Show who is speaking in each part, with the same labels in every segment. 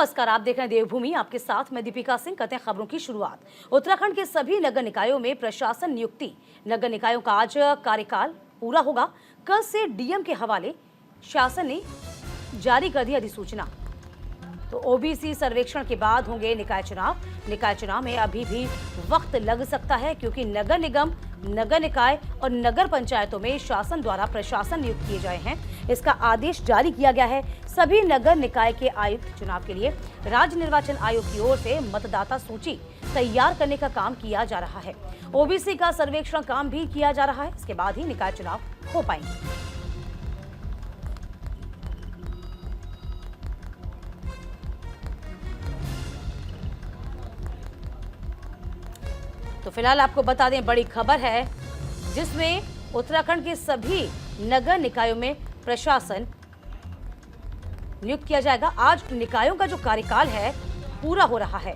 Speaker 1: नमस्कार, आप देख रहे हैं देवभूमि। आपके साथ मैं दीपिका सिंह। करते हैं खबरों की शुरुआत। उत्तराखंड के सभी नगर निकायों में प्रशासन नियुक्ति। नगर निकायों का आज कार्यकाल पूरा होगा। कल से डीएम के हवाले शासन ने जारी कर दी अधिसूचना। तो ओबीसी सर्वेक्षण के बाद होंगे निकाय चुनाव। निकाय चुनाव में अभी भी वक्त लग सकता है, क्योंकि नगर निगम, नगर निकाय और नगर पंचायतों में शासन द्वारा प्रशासन नियुक्त किए गए हैं। इसका आदेश जारी किया गया है। सभी नगर निकाय के आयुक्त चुनाव के लिए राज्य निर्वाचन आयोग की ओर से मतदाता सूची तैयार करने का काम किया जा रहा है। ओबीसी का सर्वेक्षण काम भी किया जा रहा है। इसके बाद ही निकाय चुनाव हो पाएंगे। तो फिलहाल आपको बता दें, बड़ी खबर है जिसमें उत्तराखंड के सभी नगर निकायों में प्रशासन नियुक्त किया जाएगा। आज निकायों का जो कार्यकाल है पूरा हो रहा है।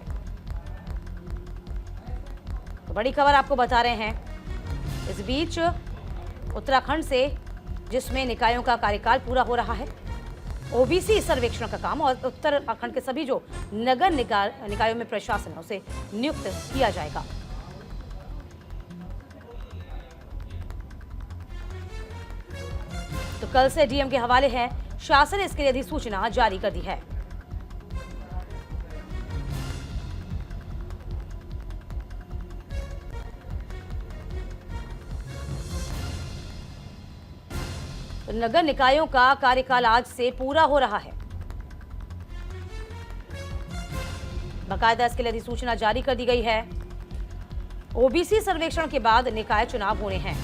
Speaker 1: तो बड़ी खबर आपको बता रहे हैं। इस बीच उत्तराखंड से जिसमें निकायों का कार्यकाल पूरा हो रहा है, ओबीसी सर्वेक्षण का काम और उत्तराखंड के सभी जो नगर निकायों में प्रशासन है उसे नियुक्त किया जाएगा। तो कल से डीएम के हवाले है। शासन ने इसके लिए अधिसूचना जारी कर दी है। तो नगर निकायों का कार्यकाल आज से पूरा हो रहा है। बाकायदा इसके लिए अधिसूचना जारी कर दी गई है। ओबीसी सर्वेक्षण के बाद निकाय चुनाव होने हैं।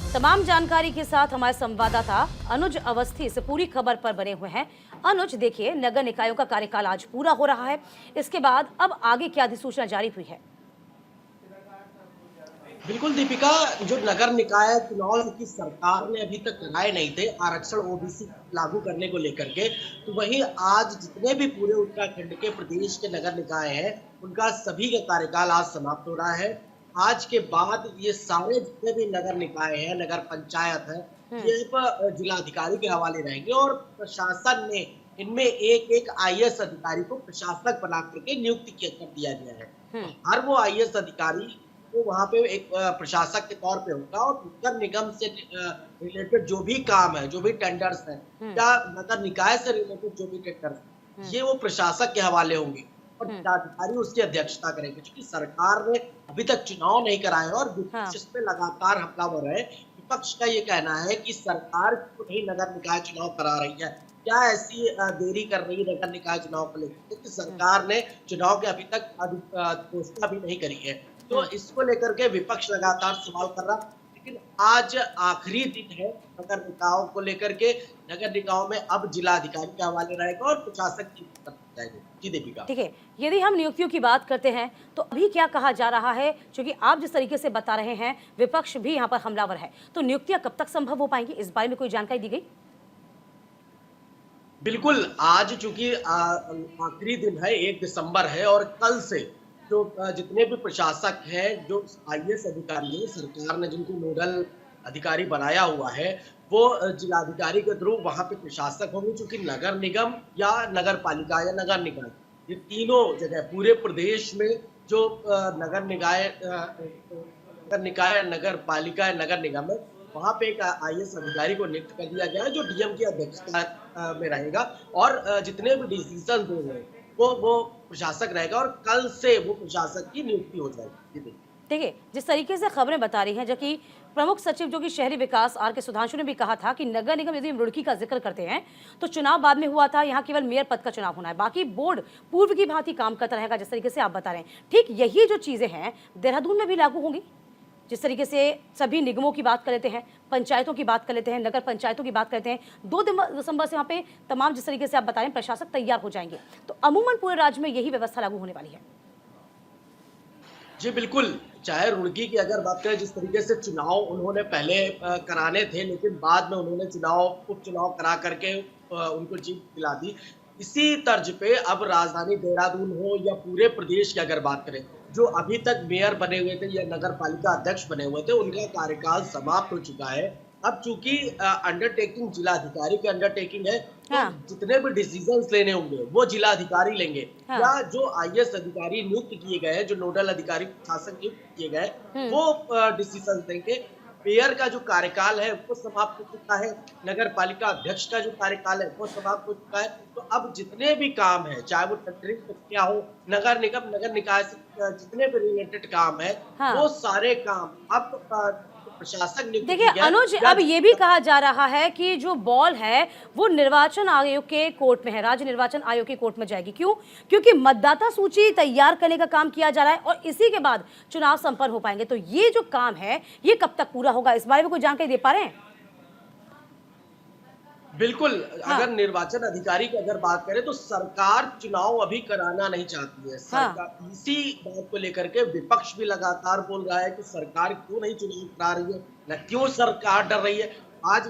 Speaker 1: तमाम जानकारी के साथ हमारे संवाददाता अनुज अवस्थी इस पूरी खबर पर बने हुए हैं। अनुज, देखिए, नगर निकायों का कार्यकाल आज पूरा हो रहा है। इसके बाद अब आगे क्या अधिसूचना जारी हुई है?
Speaker 2: बिल्कुल दीपिका, जो नगर निकाय चुनाव की सरकार ने अभी तक कराए नहीं थे आरक्षण ओबीसी लागू करने को लेकर के, तो वहीं आज जितने भी पूरे उत्तराखंड के प्रदेश के नगर निकाय हैं उनका सभी का कार्यकाल आज समाप्त हो रहा है। आज के बाद ये सारे जितने भी नगर निकाय हैं, नगर पंचायत है, ये जिलाधिकारी के हवाले रहेंगे और प्रशासन ने इनमें एक एक आईएएस अधिकारी को प्रशासक बना करके नियुक्त कर दिया गया है। हर वो आईएएस अधिकारी वो वहाँ पे एक प्रशासक के तौर पे होगा और नगर निगम से रिलेटेड जो भी काम है, जो भी टेंडर्स है या नगर निकाय से रिलेटेड जो भी टेंडर्स है, ये वो प्रशासक के हवाले होंगे और जिलाधिकारी उसकी अध्यक्षता करेंगे। क्योंकि सरकार ने अभी तक चुनाव नहीं कराए और विपक्ष इस पे लगातार हमलावर है। विपक्ष का ये कहना है कि सरकार को नहीं नगर निकाय चुनाव करा रही है, क्या ऐसी देरी कर रही है नगर निकाय चुनाव को लेकर कि सरकार ने चुनाव के अभी तक घोषणा भी नहीं करी है। तो इसको लेकर के विपक्ष लगातार सवाल कर रहा। लेकिन आज आखिरी दिन है नगर निकायों को लेकर के। नगर निकायों में अब जिलाधिकारी के हवाले रहेगा और प्रशासक की जाएगी। जी दीपिका,
Speaker 1: ठीक है, यदि हम नियुक्तियों की बात करते हैं तो अभी क्या कहा जा रहा है, क्योंकि आप जिस तरीके से बता रहे हैं विपक्ष भी यहाँ पर हमलावर है, तो नियुक्तियां कब तक संभव हो पाएंगी, इस बारे में कोई जानकारी दी गई?
Speaker 2: बिल्कुल, आज चूंकि आखिरी दिन है, 1 दिसंबर है और कल से जो जितने भी प्रशासक हैं, जो आईएएस अधिकारी हैं, सरकार ने जिनको नोडल अधिकारी बनाया हुआ है, वो जिलाधिकारी के थ्रू वहाँ पे प्रशासक होंगे। चूंकि नगर निगम या नगर पालिका या नगर निकाय, ये तीनों जगह पूरे प्रदेश में जो नगर निकाय, नगर पालिका या नगर निगम है, वहाँ पे एक आईएएस अधिकारी को नियुक्त कर दिया गया है जो डीएम की अध्यक्षता में रहेगा और जितने भी डिसीजन होंगे वो प्रशासक रहेगा और कल से वो प्रशासक की नियुक्ति हो जाएगी।
Speaker 1: देखिए, जिस तरीके से खबरें बता रही हैं, जबकि प्रमुख सचिव जो कि शहरी विकास आर.के. सुधांशु ने भी कहा था कि नगर निगम, यदि हम रुड़की का जिक्र करते हैं तो चुनाव बाद में हुआ था, यहाँ केवल मेयर पद का चुनाव होना है, बाकी बोर्ड पूर्व की भांति काम करता रहेगा। जिस तरीके से आप बता रहे हैं, ठीक यही जो चीजें हैं देहरादून में भी लागू होंगी। जिस तरीके से सभी निगमों की बात कर लेते हैं, पंचायतों की बात कर लेते हैं, नगर पंचायतों की बात करते हैं, 2 दिसंबर से यहाँ पे तमाम जिस तरीके से आप बता रहे हैं प्रशासक तैयार हो जाएंगे, तो अमूमन पूरे राज्य में यही व्यवस्था लागू होने वाली है।
Speaker 2: जी बिल्कुल, चाहे रुड़की की अगर बात करें, जिस तरीके से चुनाव उन्होंने पहले कराने थे लेकिन बाद में उन्होंने उपचुनाव करा करके उनको जीत दिला दी, इसी तर्ज पे अब राजधानी देहरादून हो या पूरे प्रदेश की अगर बात करें, जो अभी तक मेयर बने हुए थे या नगर पालिका अध्यक्ष बने हुए थे, उनका कार्यकाल समाप्त हो चुका है। अब चूंकि अंडरटेकिंग जिलाधिकारी की अंडरटेकिंग है, तो
Speaker 1: हाँ।
Speaker 2: जितने भी डिसीजंस लेने होंगे वो जिलाधिकारी लेंगे,
Speaker 1: हाँ।
Speaker 2: या जो आईएएस अधिकारी नियुक्त किए गए हैं, जो नोडल अधिकारी शासन नियुक्त किए गए
Speaker 1: हम्म।
Speaker 2: वो डिसीजंस लेंगे। मेयर का जो कार्यकाल है वो समाप्त हो चुका है, नगर पालिका अध्यक्ष का जो कार्यकाल है वो समाप्त हो चुका है। तो अब जितने भी काम है, चाहे वो टेंडरिंग प्रक्रिया हो, नगर निगम नगर निकाय से जितने भी रिलेटेड काम है,
Speaker 1: हाँ।
Speaker 2: वो सारे काम अब प्रशासक नियुक्त
Speaker 1: देखिए
Speaker 2: किए गए
Speaker 1: अनुज,
Speaker 2: या
Speaker 1: अब ये भी कहा जा रहा है कि जो बॉल है वो निर्वाचन आयोग के कोर्ट में है, राज्य निर्वाचन आयोग के कोर्ट में जाएगी। क्यों? क्योंकि मतदाता सूची तैयार करने का काम किया जा रहा है और इसी के बाद चुनाव संपन्न हो पाएंगे। तो ये जो काम है ये कब तक पूरा होगा, इस बारे में कोई जानकारी दे पा रहे हैं?
Speaker 2: बिल्कुल,
Speaker 1: हाँ।
Speaker 2: अगर निर्वाचन अधिकारी की अगर बात करें तो सरकार चुनाव अभी कराना नहीं चाहती है।
Speaker 1: हाँ।
Speaker 2: सरकार इसी बात को लेकर के विपक्ष भी लगातार बोल रहा है कि सरकार क्यों नहीं चुनाव करा रही है, न क्यों सरकार डर रही है। आज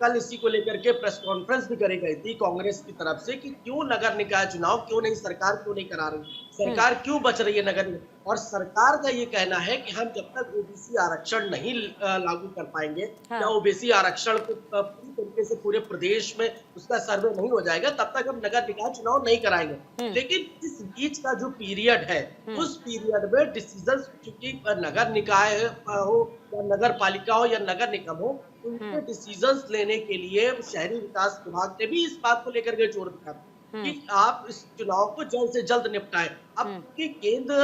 Speaker 2: कल इसी को लेकर के प्रेस कॉन्फ्रेंस भी करी गई थी कांग्रेस की तरफ से कि क्यों नगर निकाय चुनाव क्यों नहीं, सरकार क्यों नहीं करा रही, सरकार क्यों बच रही है नगर निकाय। और सरकार का ये कहना है कि हम जब तक ओबीसी आरक्षण नहीं लागू कर पाएंगे,
Speaker 1: हाँ।
Speaker 2: या ओबीसी आरक्षण को पूरी तरीके से पूरे प्रदेश में उसका सर्वे नहीं हो जाएगा, तब तक हम नगर निकाय चुनाव नहीं कराएंगे। लेकिन इस बीच का जो पीरियड है, उस पीरियड में डिसीजन, चूंकि नगर निकाय हो या नगर पालिका हो या नगर निगम हो, उनके डिसीजंस लेने के लिए शहरी विकास विभाग ने भी इस बात को लेकर के जोर दिया कि आप इस चुनाव को जल्द से जल्द निपटाएं। अब कि केंद्र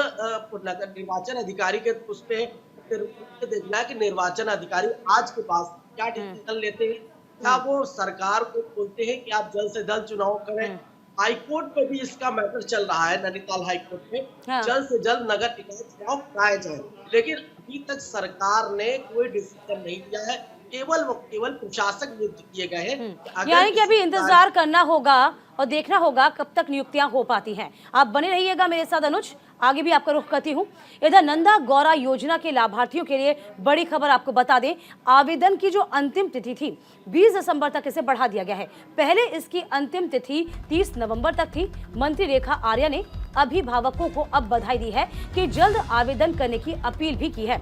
Speaker 2: नगर निर्वाचन अधिकारी के उस पे देखना है कि निर्वाचन अधिकारी आज के पास क्या डिसीजन लेते हैं, क्या वो सरकार को बोलते हैं कि आप जल्द से जल्द चुनाव करें। हाईकोर्ट में भी इसका मैटर चल रहा है, नैनीताल हाईकोर्ट में
Speaker 1: हाँ।
Speaker 2: जल्द से जल्द नगर निकाय चुनाव कराए जाए, लेकिन अभी तक सरकार ने कोई डिसीजन नहीं लिया है। केवल प्रशासक नियुक्त किए गए हैं।
Speaker 1: यानी कि अभी इंतजार करना होगा और देखना होगा कब तक नियुक्तियां हो पाती हैं। आप बने रहिएगा मेरे साथ अनुज, आगे भी आपका रुख करती हूँ। इधर नंदा गौरा योजना के लाभार्थियों के लिए बड़ी खबर आपको बता दें, आवेदन की जो अंतिम तिथि थी 20 दिसंबर तक इसे बढ़ा दिया गया है। पहले इसकी अंतिम तिथि 30 नवंबर तक थी। मंत्री रेखा आर्या ने अभिभावकों को अब बधाई दी है कि जल्द आवेदन करने की अपील भी की है।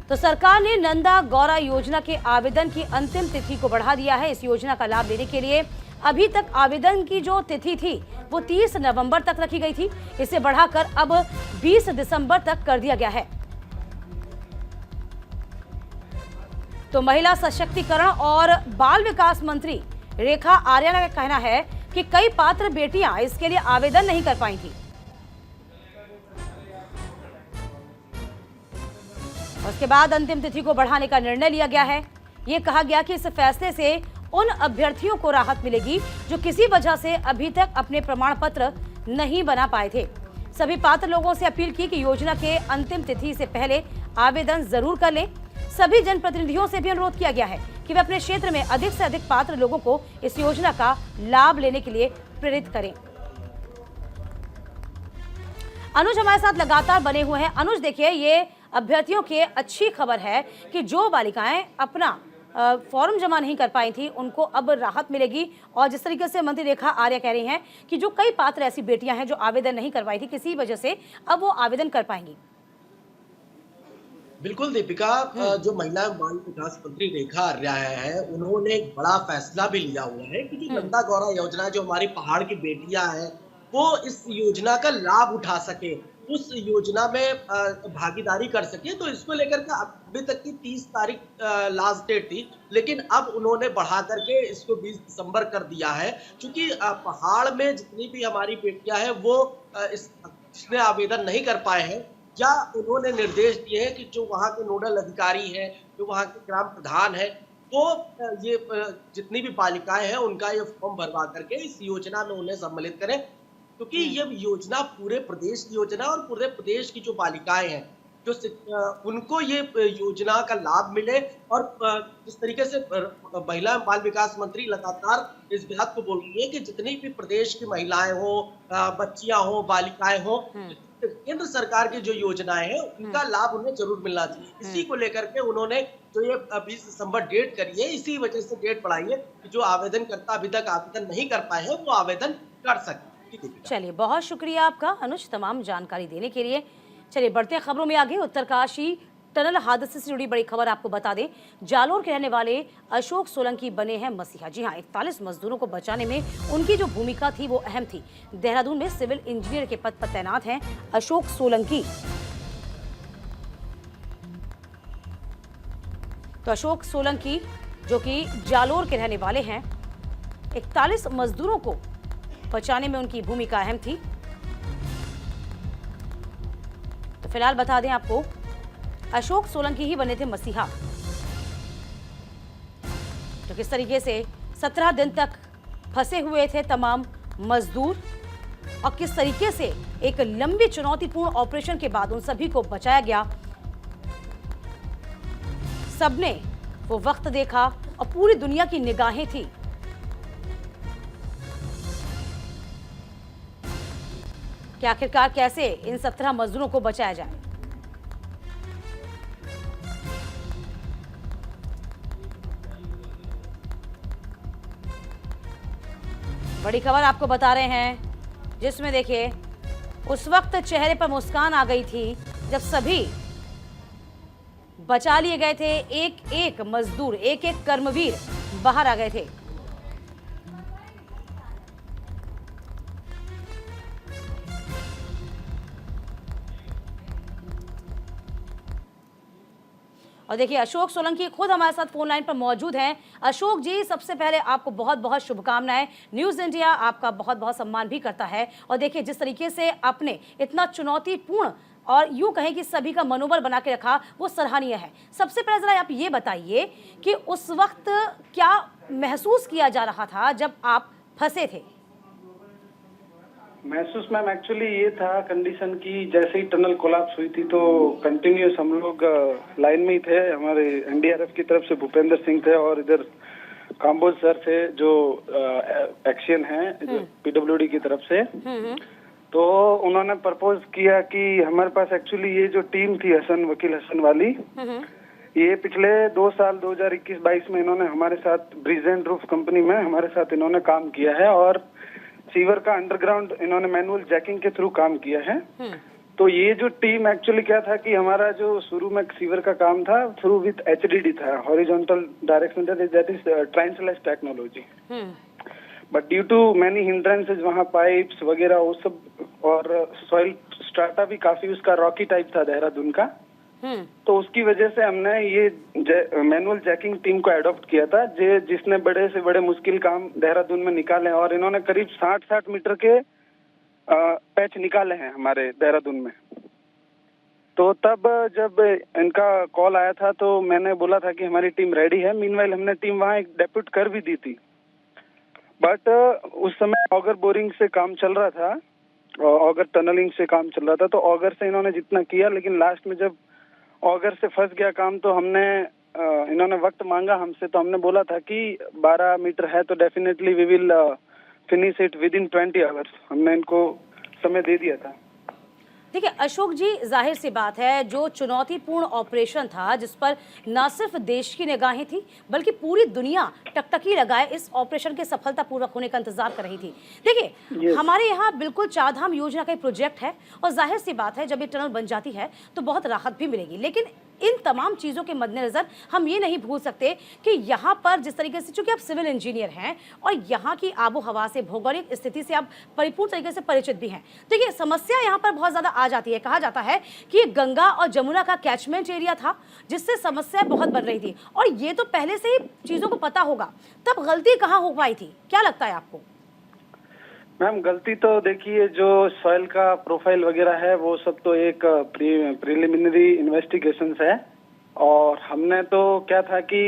Speaker 1: तो सरकार ने नंदा गौरा योजना के आवेदन की अंतिम तिथि को बढ़ा दिया है। इस योजना का लाभ लेने के लिए अभी तक आवेदन की जो तिथि थी वो 30 नवंबर तक रखी गई थी, इसे बढ़ाकर अब 20 दिसंबर तक कर दिया गया है। तो महिला सशक्तिकरण और बाल विकास मंत्री रेखा आर्या का कहना है कि कई पात्र बेटियां इसके लिए आवेदन नहीं कर पाई थी। उसके बाद अंतिम तिथि को बढ़ाने का निर्णय लिया गया है। ये कहा गया कि इस फैसले से उन अभ्यर्थियों को राहत मिलेगी जो किसी वजह से अभी तक अपने प्रमाण पत्र नहीं बना पाए थे। सभी पात्र लोगों से अपील की कि योजना के अंतिम तिथि से पहले आवेदन जरूर कर लें। सभी जनप्रतिनिधियों से भी अनुरोध किया गया है कि वे अपने क्षेत्र में अधिक से अधिक पात्र लोगों को इस योजना का लाभ लेने के लिए प्रेरित करें। अनुज हमारे साथ लगातार बने हुए हैं। अनुज देखिए, ये अभ्यर्थियों की अच्छी खबर है कि जो बालिकाएं अपना फॉर्म जमा नहीं कर पाई थी उनको अब राहत मिलेगी। और जिस तरीके से मंत्री रेखा आर्या कह रही हैं कि जो कई पात्र ऐसी बेटियां हैं जो आवेदन नहीं करवाई थी किसी वजह से, अब वो आवेदन कर पाएंगी।
Speaker 2: बिल्कुल दीपिका, जो महिला एवं बाल विकास मंत्री रेखा आर्या है, उन्होंने एक बड़ा फैसला भी लिया हुआ है कि जो नंदा गौरा योजना, जो हमारी पहाड़ की बेटियां हैं, वो इस योजना का लाभ उठा सके, उस योजना में भागीदारी कर सके। तो इसको लेकर के अभी तक की 30 तारीख लास्ट डेट थी, लेकिन अब उन्होंने बढ़ा करके इसको 20 दिसंबर कर दिया है। क्योंकि पहाड़ में जितनी भी हमारी बेटियां हैं वो इसमें आवेदन नहीं कर पाए हैं, या उन्होंने निर्देश दिए हैं कि जो वहाँ के नोडल अधिकारी हैं, जो वहाँ के ग्राम प्रधान है, तो ये जितनी भी बालिकाएं हैं उनका ये फॉर्म भरवा करके इस योजना में उन्हें सम्मिलित करें, क्योंकि ये योजना पूरे प्रदेश की योजना और पूरे प्रदेश की जो बालिकाएं हैं जो उनको ये योजना का लाभ मिले। और जिस तरीके से महिला एवं बाल विकास मंत्री लगातार इस बात को बोल रही है कि जितनी भी प्रदेश की महिलाएं हो, बच्चियां हो, बालिकाएं हो, केंद्र सरकार की जो योजनाएं हैं उनका लाभ उन्हें जरूर मिलना चाहिए। इसी को लेकर के उन्होंने जो ये 20 दिसंबर डेट करी है, इसी वजह से डेट बढ़ाई है कि जो आवेदनकर्ता अभी तक आवेदन नहीं कर पाए हैं वो आवेदन कर सके।
Speaker 1: चलिए, बहुत शुक्रिया आपका अनुज तमाम जानकारी देने के लिए। चलिए बढ़ते हैं खबरों में आगे। उत्तरकाशी टनल हादसे से जुड़ी बड़ी खबर आपको बता दें, जालोर के रहने वाले अशोक सोलंकी बने हैं मसीहा। जी हाँ, 41 मजदूरों को बचाने में उनकी जो भूमिका थी वो अहम थी। देहरादून में सिविल इंजीनियर के पद पर तैनात हैं अशोक सोलंकी। तो अशोक सोलंकी जो कि जालोर के रहने वाले हैं, 41 मजदूरों को बचाने में उनकी भूमिका अहम थी। तो फिलहाल बता दें आपको, अशोक सोलंकी ही बने थे मसीहा। तो किस तरीके से 17 दिन तक फंसे हुए थे तमाम मजदूर और किस तरीके से एक लंबी चुनौतीपूर्ण ऑपरेशन के बाद उन सभी को बचाया गया। सबने वो वक्त देखा और पूरी दुनिया की निगाहें थी कि आखिरकार कैसे इन 17 मजदूरों को बचाया जाए। बड़ी खबर आपको बता रहे हैं, जिसमें देखिए उस वक्त चेहरे पर मुस्कान आ गई थी जब सभी बचा लिए गए थे। एक एक मजदूर, एक एक कर्मवीर बाहर आ गए थे। और देखिए अशोक सोलंकी खुद हमारे साथ फोन लाइन पर मौजूद हैं। अशोक जी, सबसे पहले आपको बहुत बहुत शुभकामनाएं। न्यूज़ इंडिया आपका बहुत बहुत सम्मान भी करता है। और देखिए जिस तरीके से आपने इतना चुनौतीपूर्ण और यूं कहें कि सभी का मनोबल बना के रखा, वो सराहनीय है। सबसे पहले जरा आप ये बताइए कि उस वक्त क्या महसूस किया जा रहा था जब आप फंसे थे?
Speaker 3: महसूस मैम एक्चुअली ये था कंडीशन की, जैसे ही टनल कोलैप्स हुई थी तो कंटिन्यूस हम लोग लाइन में ही थे। हमारे एनडीआरएफ की तरफ से भूपेंद्र सिंह थे और इधर काम्बोज सर थे जो एक्शन है पीडब्ल्यूडी की तरफ से। तो उन्होंने प्रपोज किया कि हमारे पास एक्चुअली ये जो टीम थी वकील हसन वाली, ये पिछले 2 साल 2021-22 में इन्होंने हमारे साथ ब्रिज एंड रूफ कंपनी में हमारे साथ इन्होंने काम किया है और सीवर का अंडरग्राउंड इन्होंने मैनुअल जैकिंग के थ्रू काम किया है। तो ये जो टीम एक्चुअली क्या था कि हमारा जो शुरू में सीवर का काम था थ्रू विथ एचडीडी था, horizontal direction, that is trenchless technology. But due to many hindrances, वहाँ पाइप्स वगैरह वो सब, और सॉइल स्ट्राटा भी काफी उसका रॉकी टाइप था देहरादून का, तो उसकी वजह से हमने ये मैनुअल जैकिंग टीम को एडॉप्ट किया था, जिसने बड़े से बड़े मुश्किल काम देहरादून में निकाले। और इन्होंने करीब 60 मीटर के पैच निकाले हैं हमारे देहरादून में। तो तब जब इनका कॉल आया था तो मैंने बोला था कि हमारी टीम रेडी है। मीनवाइल हमने टीम वहाँ एक डेप्यूट कर भी दी थी, बट उस समय ऑगर बोरिंग से काम चल रहा था, ऑगर टनलिंग से काम चल रहा था, तो ऑगर से इन्होंने जितना किया, लेकिन लास्ट में जब ऑगर से फंस गया काम तो इन्होंने वक्त मांगा हमसे, तो हमने बोला था कि 12 मीटर है तो definitely we will finish it within 20 hours. हमने इनको समय दे दिया था।
Speaker 1: देखिए अशोक जी, जाहिर सी बात है जो चुनौतीपूर्ण ऑपरेशन था जिस पर न सिर्फ देश की निगाहें थी बल्कि पूरी दुनिया टकटकी लगाए इस ऑपरेशन के सफलतापूर्वक होने का इंतजार कर रही थी। देखिए हमारे यहाँ बिल्कुल चारधाम योजना का एक प्रोजेक्ट है और जाहिर सी बात है जब ये टनल बन जाती है तो बहुत राहत भी मिलेगी, लेकिन इन तमाम चीज़ों के मद्देनजर हम ये नहीं भूल सकते कि यहाँ पर जिस तरीके से, चूंकि आप सिविल इंजीनियर हैं और यहाँ की आबो हवा से, भौगोलिक स्थिति से आप परिपूर्ण तरीके से परिचित भी हैं, तो ये समस्या यहाँ पर बहुत ज़्यादा आ जाती है। कहा जाता है कि ये गंगा और जमुना का कैचमेंट एरिया था जिससे समस्या बहुत बढ़ रही थी और ये तो पहले से ही चीज़ों को पता होगा, तब गलती कहाँ हो पाई थी, क्या लगता है आपको?
Speaker 3: मैम गलती तो देखिए, जो सॉइल का प्रोफाइल वगैरह है वो सब तो एक प्रिलिमिनरी इन्वेस्टिगेशंस है, और हमने तो क्या था कि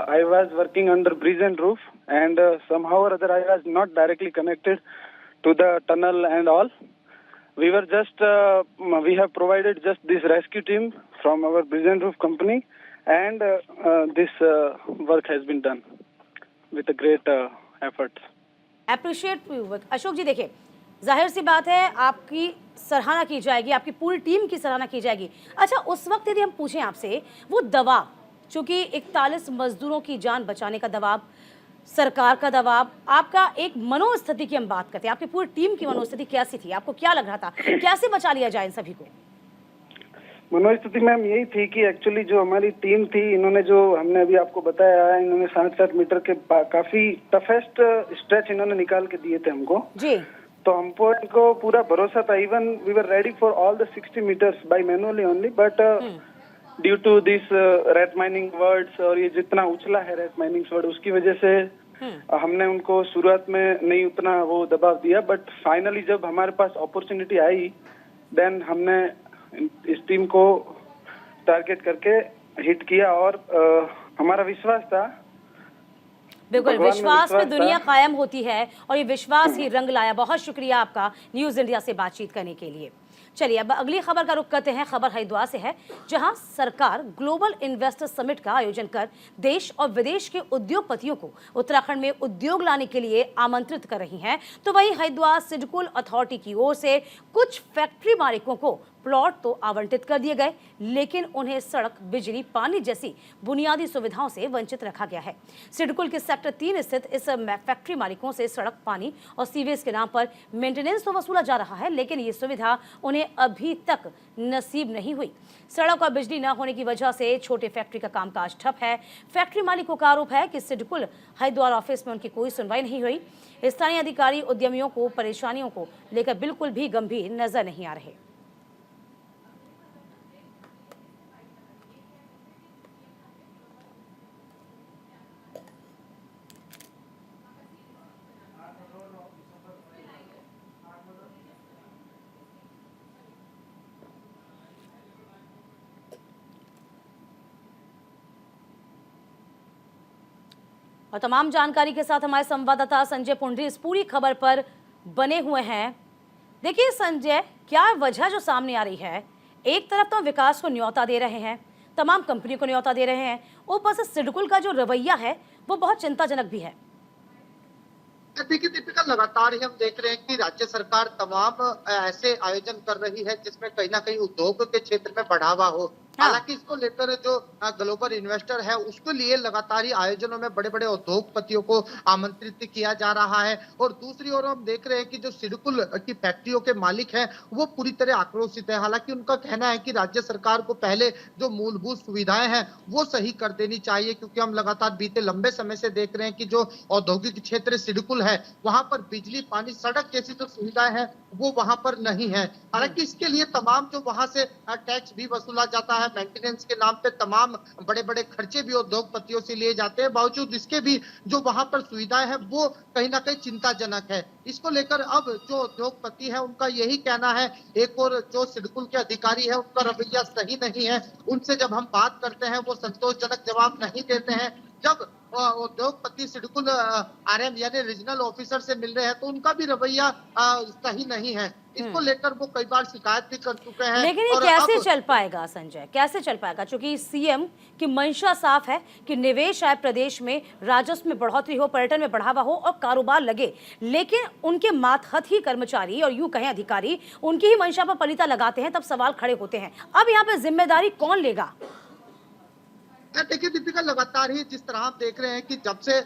Speaker 3: I was working under bridge and roof and somehow और other I was not directly connected to the tunnel and all. We were just we have provided just this rescue team from our bridge and roof company and this work has been done with a great effort.
Speaker 1: Appreciate Ashok ji, देखिए जाहिर सी बात है आपकी सराहना की जाएगी, आपकी पूरी टीम की सराहना की जाएगी। अच्छा, उस वक्त यदि हम पूछें आपसे, वो दबाव, चूंकि 41 मजदूरों की जान बचाने का दबाव, सरकार का दबाव, आपका एक मनोस्थिति की हम बात करते हैं, आपकी पूरी टीम की मनोस्थिति कैसी थी? आपको क्या लग रहा था, कैसे बचा लिया जाए इन सभी को?
Speaker 3: मनोस्थिति मैम यही थी कि एक्चुअली जो हमारी टीम थी, इन्होंने जो हमने अभी आपको बताया है, इन्होंने 60 मीटर के काफी टफेस्ट स्ट्रेच इन्होंने निकाल के दिए थे हमको
Speaker 1: जी।
Speaker 3: तो हमको इनको पूरा भरोसा था। Even we were ready for all the 60 metres by manually only, but due to this rat mining words और ये जितना उछला है रेट माइनिंग वर्ड, उसकी वजह से हमने उनको शुरुआत में नहीं उतना वो दबाव दिया। बट फाइनली जब हमारे पास अपॉर्चुनिटी आई, देन हमने इस टीम को टारगेट करके हिट किया और हमारा विश्वास था,
Speaker 1: बिल्कुल,
Speaker 3: भगवान में
Speaker 1: विश्वास में
Speaker 3: विश्वास
Speaker 1: दुनिया
Speaker 3: था।
Speaker 1: कायम होती है और ये विश्वास ही रंग लाया। बहुत शुक्रिया आपका न्यूज इंडिया से बातचीत करने के लिए। चलिए अब अगली खबर का रुख करते हैं। खबर हरिद्वार से है, जहां सरकार ग्लोबल इन्वेस्टर समिट का आयोजन कर देश और विदेश के उद्योगपतियों को उत्तराखंड में उद्योग लाने के लिए आमंत्रित कर रही है। तो वहीं हरिद्वार सिडकुल अथॉरिटी की ओर से कुछ फैक्ट्री मालिकों को प्लॉट तो आवंटित कर दिए गए, लेकिन उन्हें सड़क, बिजली, पानी जैसी बुनियादी सुविधाओं से वंचित रखा गया है। सिडकुल के सेक्टर 3 स्थित इस फैक्ट्री मालिकों से सड़क, पानी और सीवेज के नाम पर मेंटेनेंस तो वसूला जा रहा है, लेकिन ये सुविधा उन्हें अभी तक नसीब नहीं हुई। सड़क और बिजली न होने की वजह से छोटे फैक्ट्री का कामकाज ठप है। फैक्ट्री मालिकों का आरोप है कि सिडकुल हरिद्वार ऑफिस में उनकी कोई सुनवाई नहीं हुई। स्थानीय अधिकारी उद्यमियों को परेशानियों को लेकर बिल्कुल भी गंभीर नजर नहीं आ रहे। और तमाम जानकारी के साथ हमारे संवाददाता संजय पुंडरी इस पूरी खबर पर बने हुए हैं। देखिए संजय, क्या वजह जो सामने आ रही है, एक तरफ तो विकास को न्योता दे रहे हैं, तमाम कंपनियों को न्योता दे रहे हैं, ऊपर से सिडकुल का जो रवैया है वो बहुत चिंताजनक भी है।
Speaker 4: देखिए दीपिका, लगातार ही हम देख रहे हैं कि राज्य सरकार तमाम ऐसे आयोजन कर रही है जिसमें कहीं ना कहीं उद्योग के क्षेत्र में बढ़ावा हो। हालांकि इसको लेकर जो ग्लोबल इन्वेस्टर है उसके लिए लगातार ही आयोजनों में बड़े बड़े उद्योगपतियों को आमंत्रित किया जा रहा है। और दूसरी ओर हम देख रहे हैं कि जो सिडकुल की फैक्ट्रियों के मालिक हैं वो पूरी तरह आक्रोशित है। हालांकि उनका कहना है कि राज्य सरकार को पहले जो मूलभूत सुविधाएं हैं वो सही कर देनी चाहिए, क्योंकि हम लगातार बीते लंबे समय से देख रहे हैं कि जो औद्योगिक क्षेत्र सिडकुल है वहां पर बिजली, पानी, सड़क जैसी जो सुविधाएं हैं वो वहां पर नहीं है। हालांकि इसके लिए तमाम जो वहां से टैक्स भी वसूला जाता है, मेंटेनेंस के नाम पे तमाम बड़े बड़े खर्चे भी उद्योगपतियों से लिए जाते हैं। बावजूद इसके भी जो वहां पर सुविधाएं हैं वो कहीं ना कहीं चिंताजनक है। इसको लेकर अब जो उद्योगपति है उनका यही कहना है। एक और जो सिडकुल के अधिकारी है उनका रवैया सही नहीं है, उनसे जब हम बात करते हैं वो संतोषजनक जवाब नहीं देते हैं। जब उद्योगपति सिडकुल आरएम यानी रीजनल ऑफिसर से मिल रहे हैं तो उनका भी रवैया सही नहीं है। इसको लेकर वो कई बार शिकायत भी कर चुके हैं।
Speaker 1: लेकिन ये कैसे चल पाएगा संजय, कैसे चल पाएगा? क्योंकि सीएम की मंशा साफ है कि निवेश आए प्रदेश में, राजस्व में बढ़ोतरी हो, पर्यटन में बढ़ावा हो और कारोबार लगे, लेकिन उनके मातहत ही कर्मचारी और यूं कहें अधिकारी उनकी ही मंशा पर पलीता लगाते हैं, तब सवाल खड़े होते हैं। अब यहाँ पे जिम्मेदारी कौन लेगा?
Speaker 4: देखिए दीपिका, लगातार ही जिस तरह आप देख रहे हैं कि जब से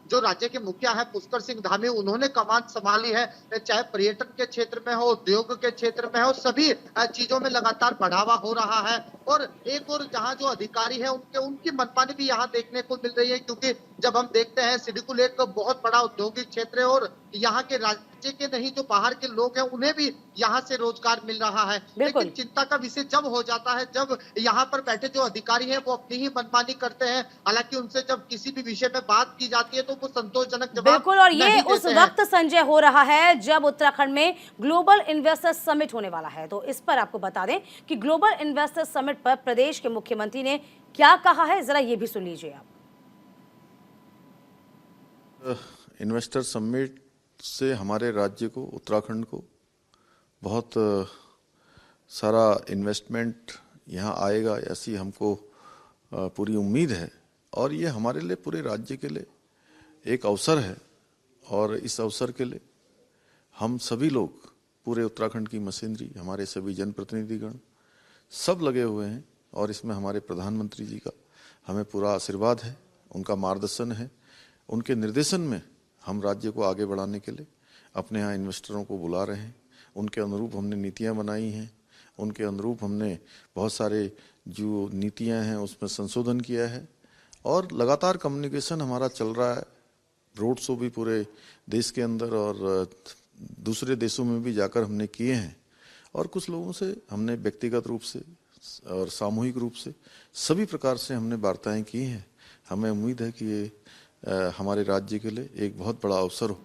Speaker 4: जो राज्य के मुखिया है पुष्कर सिंह धामी, उन्होंने कमान संभाली है, चाहे पर्यटन के क्षेत्र में हो, उद्योग के क्षेत्र में हो, सभी चीजों में लगातार बढ़ावा हो रहा है। और एक और जहां जो अधिकारी है उनकी मनमानी भी यहाँ देखने को मिल रही है, क्योंकि जब हम देखते हैं सिडकुल एक बहुत बड़ा औद्योगिक क्षेत्र है और यहाँ के राज्य के नहीं जो बाहर के लोग हैं उन्हें भी यहाँ से रोजगार मिल रहा है। लेकिन चिंता का विषय जब हो जाता है जब यहाँ पर बैठे जो अधिकारी हैं वो अपनी ही मनमानी करते हैं। हालांकि उनसे जब किसी भी विषय में बात की जाती है तो वो संतोषजनक जवाब
Speaker 1: बिल्कुल, और ये उस वक्त संजय हो रहा है जब उत्तराखंड में ग्लोबल इन्वेस्टर समिट होने वाला है। तो इस पर आपको बता दें कि ग्लोबल इन्वेस्टर समिट पर प्रदेश के मुख्यमंत्री ने क्या कहा है, जरा ये भी सुन लीजिए आप।
Speaker 5: इन्वेस्टर समिट से हमारे राज्य को, उत्तराखंड को बहुत सारा इन्वेस्टमेंट यहाँ आएगा, ऐसी हमको पूरी उम्मीद है। और ये हमारे लिए, पूरे राज्य के लिए एक अवसर है। और इस अवसर के लिए हम सभी लोग, पूरे उत्तराखंड की मशीनरी, हमारे सभी जनप्रतिनिधिगण सब लगे हुए हैं। और इसमें हमारे प्रधानमंत्री जी का हमें पूरा आशीर्वाद है, उनका मार्गदर्शन है। उनके निर्देशन में हम राज्य को आगे बढ़ाने के लिए अपने यहाँ इन्वेस्टरों को बुला रहे हैं। उनके अनुरूप हमने नीतियाँ बनाई हैं उनके अनुरूप हमने बहुत सारे जो नीतियां हैं उसमें संशोधन किया है और लगातार कम्युनिकेशन हमारा चल रहा है। रोड शो भी पूरे देश के अंदर और दूसरे देशों में भी जाकर हमने किए हैं और कुछ लोगों से हमने व्यक्तिगत रूप से और सामूहिक रूप से सभी प्रकार से हमने वार्ताएं की हैं। हमें उम्मीद है कि ये हमारे राज्य के लिए एक बहुत बड़ा अवसर हो।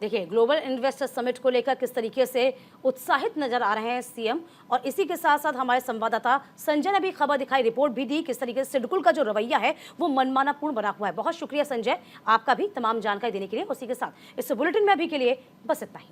Speaker 1: देखिए, ग्लोबल इन्वेस्टर समिट को लेकर किस तरीके से उत्साहित नजर आ रहे हैं सीएम, और इसी के साथ साथ हमारे संवाददाता संजय ने भी खबर दिखाई, रिपोर्ट भी दी, किस तरीके से सिडकुल का जो रवैया है वो मनमानापूर्ण बना हुआ है। बहुत शुक्रिया संजय आपका भी तमाम जानकारी देने के लिए। उसी के साथ इस बुलेटिन में अभी के लिए बस इतना ही।